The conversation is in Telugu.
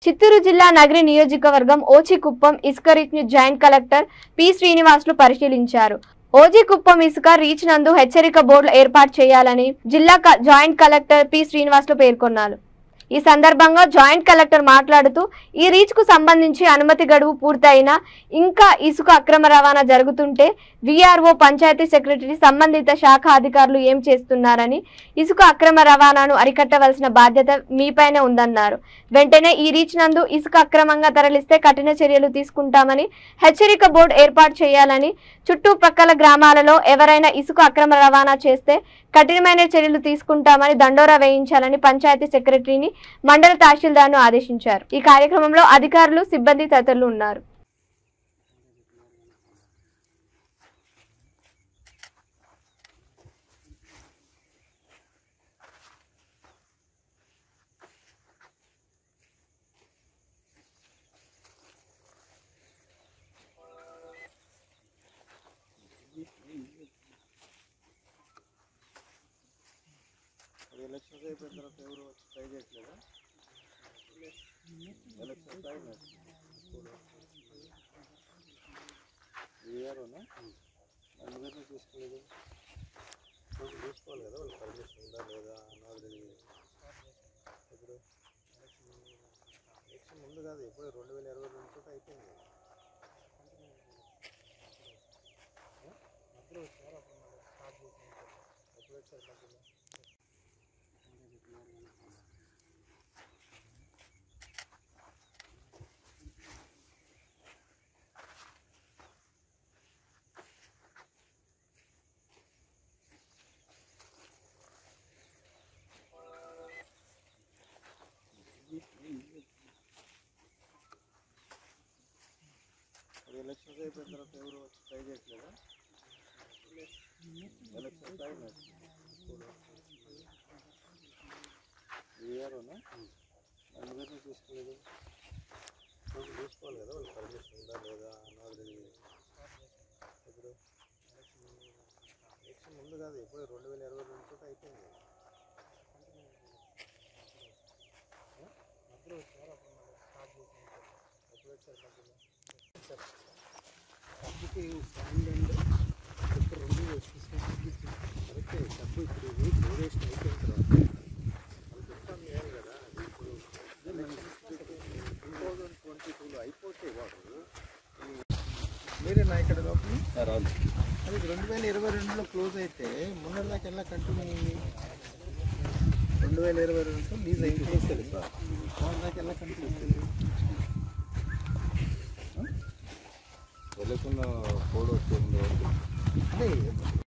చిత్తూరు జిల్లా నగరి నియోజకవర్గం ఓచికుప్పం ఇసుక రీచ్ ను జాయింట్ కలెక్టర్ పి శ్రీనివాసులు పరిశీలించారు. ఓచికుప్పం ఇసుక రీచ్ నందు హెచ్చరిక బోర్డులు ఏర్పాటు చేయాలని జిల్లా జాయింట్ కలెక్టర్ పి శ్రీనివాసులు పేర్కొన్నారు. ఈ సందర్భంగా జాయింట్ కలెక్టర్ మాట్లాడుతూ ఈ రీచ్ కు సంబంధించి అనుమతి గడువు పూర్తయినా ఇంకా ఇసుక అక్రమ రవాణా జరుగుతుంటే విఆర్ఓ పంచాయతీ సెక్రటరీ సంబంధిత శాఖ అధికారులు ఏం చేస్తున్నారని, ఇసుక అక్రమ రవాణాను అరికట్టవలసిన బాధ్యత మీపైనే ఉందన్నారు. వెంటనే ఈ రీచ్ నందు ఇసుక అక్రమంగా తరలిస్తే కఠిన చర్యలు తీసుకుంటామని, హెచ్చరిక బోర్డు ఏర్పాటు చేయాలని, చుట్టుప్రక్కల గ్రామాలలో ఎవరైనా ఇసుక అక్రమ రవాణా చేస్తే కఠినమైన చర్యలు తీసుకుంటామని దండోరా వేయించాలని పంచాయతీ సెక్రటరీని, మండల తహసీల్దార్ను ఆదేశించారు. ఈ కార్యక్రమంలో అధికారులు, సిబ్బంది తదితరులు ఉన్నారు. ఎలక్షన్స్ అయిపోయిన తర్వాత ఎవరు ట్రై చేయట్లేదా? ఎలక్షన్స్ అయినాయి వీఆర్ఓనా అందుకని తీసుకోలేదు. చూసుకోవాలి కదా వాళ్ళు పర్మిషన్ ఉందా లేదా అన్నది. ఇప్పుడు ఎలక్షన్ ముందు కాదు, ఎప్పుడు 2022 తోటి అయిపోయింది. ఎప్పుడు వచ్చారు ఎప్పుడు వచ్చారు ఎలక్షన్స్ అయిపోయిన తర్వాత ఎవరు ట్రై చేయట్లేదా? ఎలక్షన్స్ అయినాయి వీఆర్ఓనా అందుకని తీసుకోలేదు. చూసుకోవాలి కదా వాళ్ళు పర్మిషన్ ఉందా లేదా అన్నది. ఇప్పుడు ఎలక్షన్ ముందు కాదు, ఎప్పుడు 2022 తోటి అయిపోయింది. ఎప్పుడు వచ్చారు ఎప్పుడు వచ్చారు సబ్బుకి రెండు కరెక్టే. సబ్బు ఇప్పుడు డ్యూరేషన్ అయిపోయిన తర్వాత అది చెప్తాను చేయాలి కదా. ఇప్పుడు 2022లో అయిపోతే వాడు మీరేనా ఇక్కడ లోపల అది 2022లో క్లోజ్ అయితే మొన్నటి దాకా ఎలా కంటిన్యూ అయింది? 2022 లీజ్ అయింది సార్. మొన్నటి దాకా ఎలా కంటిన్యూ అవుతుంది? వెళ్ళకుండా కోడ్ వచ్చింది. అదే